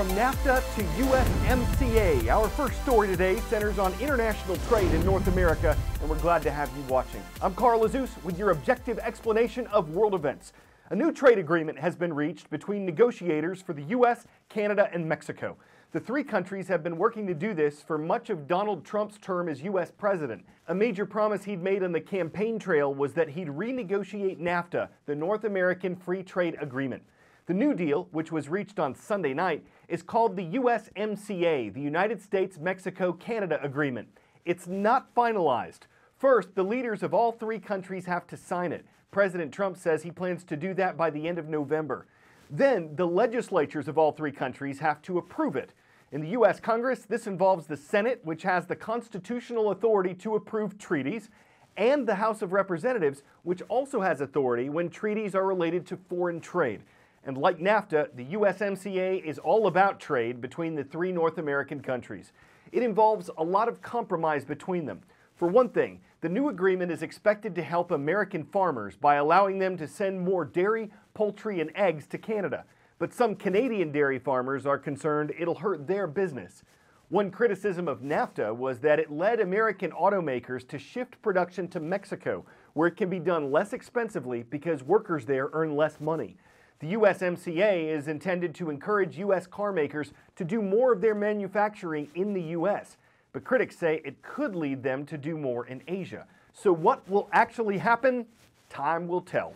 From NAFTA to USMCA, our first story today centers on international trade in North America, and we're glad to have you watching. I'm Carl Azus with your objective explanation of world events. A new trade agreement has been reached between negotiators for the U.S., Canada, and Mexico. The three countries have been working to do this for much of Donald Trump's term as U.S. president. A major promise he'd made on the campaign trail was that he'd renegotiate NAFTA, the North American Free Trade Agreement. The new deal, which was reached on Sunday night, is called the USMCA, the United States-Mexico-Canada Agreement. It's not finalized. First, the leaders of all three countries have to sign it. President Trump says he plans to do that by the end of November. Then, the legislatures of all three countries have to approve it. In the U.S. Congress, this involves the Senate, which has the constitutional authority to approve treaties, and the House of Representatives, which also has authority when treaties are related to foreign trade. And like NAFTA, the USMCA is all about trade between the three North American countries. It involves a lot of compromise between them. For one thing, the new agreement is expected to help American farmers by allowing them to send more dairy, poultry, and eggs to Canada. But some Canadian dairy farmers are concerned it'll hurt their business. One criticism of NAFTA was that it led American automakers to shift production to Mexico, where it can be done less expensively because workers there earn less money. The USMCA is intended to encourage U.S. car makers to do more of their manufacturing in the U.S., but critics say it could lead them to do more in Asia. So what will actually happen? Time will tell.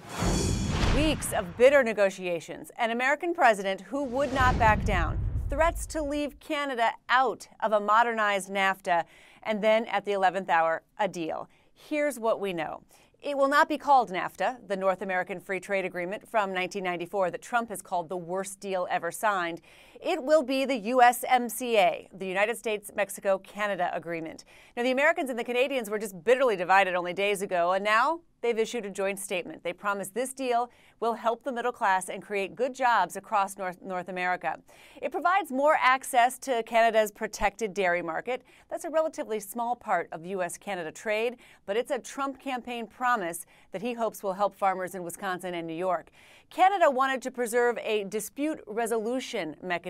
Weeks of bitter negotiations, an American president who would not back down, threats to leave Canada out of a modernized NAFTA, and then at the 11th hour, a deal. Here's what we know. It will not be called NAFTA, the North American Free Trade Agreement from 1994 that Trump has called the worst deal ever signed. It will be the USMCA, the United States-Mexico-Canada Agreement. Now, the Americans and the Canadians were just bitterly divided only days ago, and now they've issued a joint statement. They promise this deal will help the middle class and create good jobs across North America. It provides more access to Canada's protected dairy market. That's a relatively small part of U.S.-Canada trade, but it's a Trump campaign promise that he hopes will help farmers in Wisconsin and New York. Canada wanted to preserve a dispute resolution mechanism.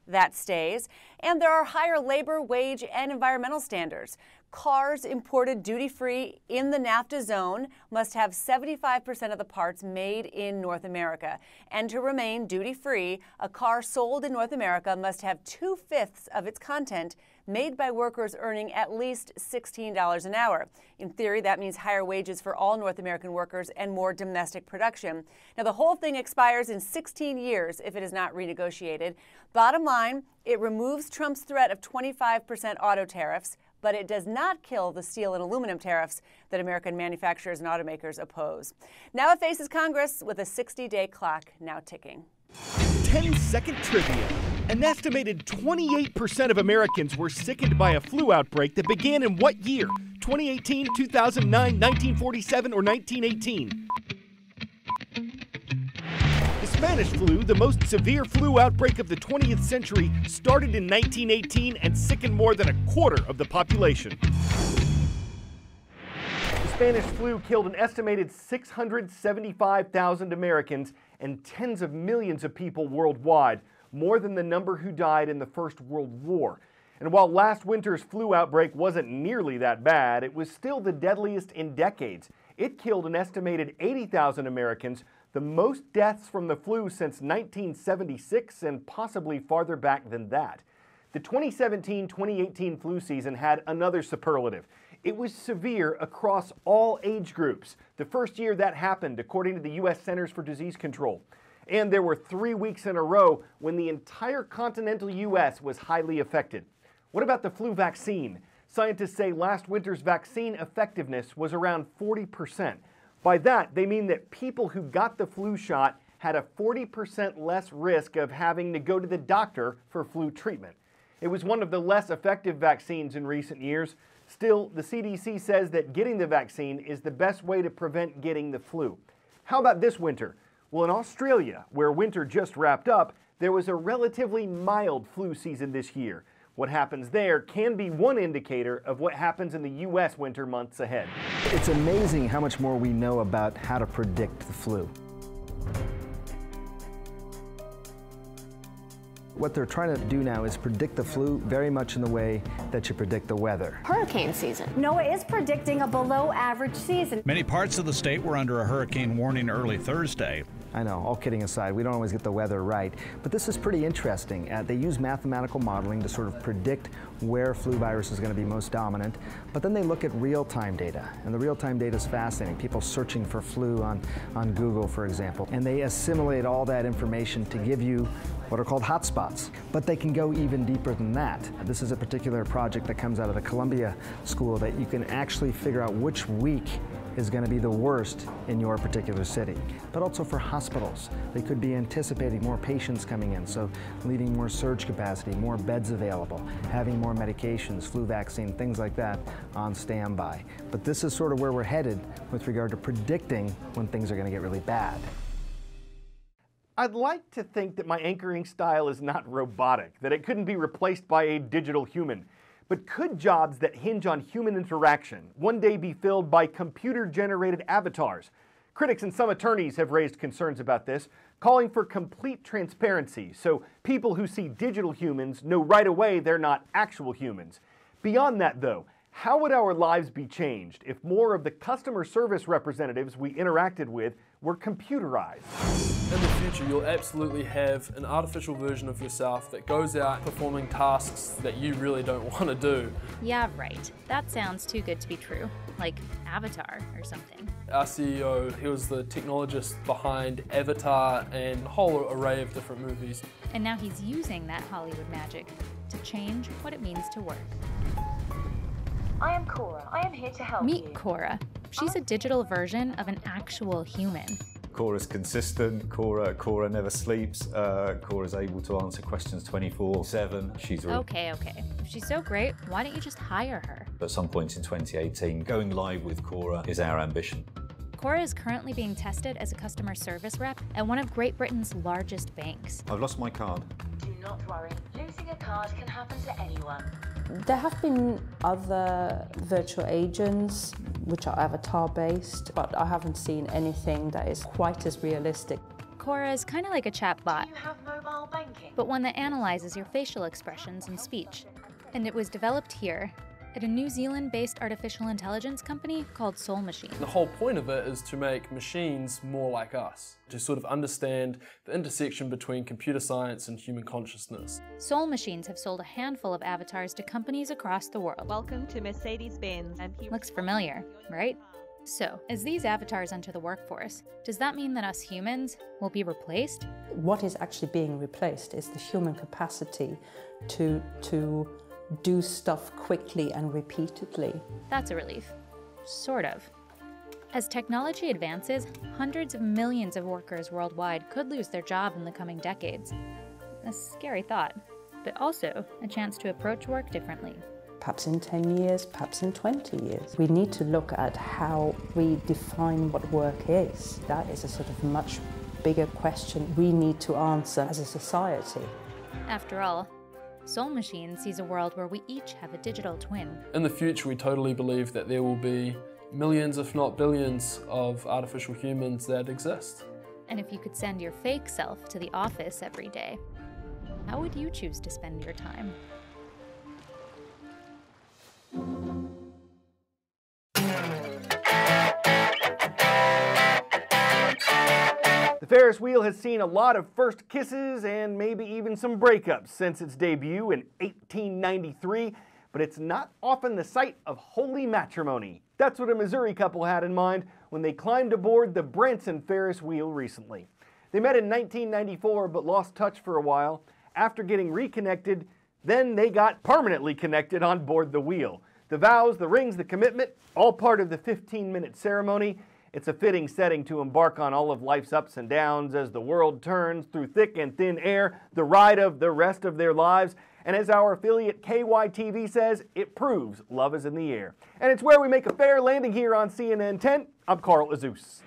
That stays. And there are higher labor, wage, and environmental standards. Cars imported duty-free in the NAFTA zone must have 75% of the parts made in North America. And to remain duty-free, a car sold in North America must have 2/5 of its content made by workers earning at least $16 an hour. In theory, that means higher wages for all North American workers and more domestic production. Now, the whole thing expires in 16 years if it is not renegotiated. Bottom line, it removes Trump's threat of 25% auto tariffs, but it does not kill the steel and aluminum tariffs that American manufacturers and automakers oppose. Now it faces Congress with a 60-day clock now ticking. 10-second trivia. An estimated 28% of Americans were sickened by a flu outbreak that began in what year? 2018, 2009, 1947, or 1918? The Spanish flu, the most severe flu outbreak of the 20th century, started in 1918 and sickened more than a quarter of the population. The Spanish flu killed an estimated 675,000 Americans and tens of millions of people worldwide, more than the number who died in the First World War. And while last winter's flu outbreak wasn't nearly that bad, it was still the deadliest in decades. It killed an estimated 80,000 Americans, the most deaths from the flu since 1976 and possibly farther back than that. The 2017-2018 flu season had another superlative. It was severe across all age groups, the first year that happened, according to the U.S. Centers for Disease Control. And there were 3 weeks in a row when the entire continental U.S. was highly affected. What about the flu vaccine? Scientists say last winter's vaccine effectiveness was around 40%. By that, they mean that people who got the flu shot had a 40% less risk of having to go to the doctor for flu treatment. It was one of the less effective vaccines in recent years. Still, the CDC says that getting the vaccine is the best way to prevent getting the flu. How about this winter? Well, in Australia, where winter just wrapped up, there was a relatively mild flu season this year. What happens there can be one indicator of what happens in the U.S. winter months ahead. It's amazing how much more we know about how to predict the flu. What they're trying to do now is predict the flu very much in the way that you predict the weather. Hurricane season. NOAA is predicting a below-average season. Many parts of the state were under a hurricane warning early Thursday. I know, all kidding aside, we don't always get the weather right, but this is pretty interesting. They use mathematical modeling to sort of predict where flu virus is going to be most dominant, but then they look at real-time data, and the real-time data is fascinating. People searching for flu on Google, for example, and they assimilate all that information to give you what are called hotspots, but they can go even deeper than that. This is a particular project that comes out of the Columbia School that you can actually figure out which week is going to be the worst in your particular city. But also for hospitals, they could be anticipating more patients coming in, so leaving more surge capacity, more beds available, having more medications, flu vaccine, things like that on standby. But this is sort of where we're headed with regard to predicting when things are going to get really bad. I'd like to think that my anchoring style is not robotic, that it couldn't be replaced by a digital human. But could jobs that hinge on human interaction one day be filled by computer-generated avatars? Critics and some attorneys have raised concerns about this, calling for complete transparency so people who see digital humans know right away they're not actual humans. Beyond that, though, how would our lives be changed if more of the customer service representatives we interacted with were computerized? In the future, you'll absolutely have an artificial version of yourself that goes out performing tasks that you really don't want to do. Yeah, right. That sounds too good to be true. Like Avatar or something. Our CEO, he was the technologist behind Avatar and a whole array of different movies. And now he's using that Hollywood magic to change what it means to work. I am Cora. I am here to help you. Meet Cora. She's a digital version of an actual human. Cora's consistent, Cora never sleeps, Cora's able to answer questions 24/7. She's Okay. If she's so great, why don't you just hire her? At some point in 2018, going live with Cora is our ambition. Cora is currently being tested as a customer service rep at one of Great Britain's largest banks. I've lost my card. Do not worry. Losing a card can happen to anyone. There have been other virtual agents which are avatar-based, but I haven't seen anything that is quite as realistic. Cora is kind of like a chat bot, Do you have mobile banking? but one that analyzes your facial expressions and speech. And it was developed here at a New Zealand-based artificial intelligence company called Soul Machine. The whole point of it is to make machines more like us, to sort of understand the intersection between computer science and human consciousness. Soul Machines have sold a handful of avatars to companies across the world. Welcome to Mercedes-Benz. Looks familiar, right? So, as these avatars enter the workforce, does that mean that us humans will be replaced? What is actually being replaced is the human capacity to do stuff quickly and repeatedly. That's a relief. Sort of. As technology advances, hundreds of millions of workers worldwide could lose their job in the coming decades. A scary thought, but also a chance to approach work differently. Perhaps in 10 years, perhaps in 20 years. We need to look at how we define what work is. That is a sort of much bigger question we need to answer as a society. After all, Soul Machine sees a world where we each have a digital twin. In the future, we totally believe that there will be millions, if not billions, of artificial humans that exist. And if you could send your fake self to the office every day, how would you choose to spend your time? The Ferris wheel has seen a lot of first kisses and maybe even some breakups since its debut in 1893, but it's not often the site of holy matrimony. That's what a Missouri couple had in mind when they climbed aboard the Branson Ferris wheel recently. They met in 1994 but lost touch for a while. After getting reconnected, then they got permanently connected on board the wheel. The vows, the rings, the commitment, all part of the 15-minute ceremony. It's a fitting setting to embark on all of life's ups and downs as the world turns through thick and thin air, the ride of the rest of their lives. And as our affiliate KYTV says, it proves love is in the air. And it's where we make a fair landing here on CNN10. I'm Carl Azus.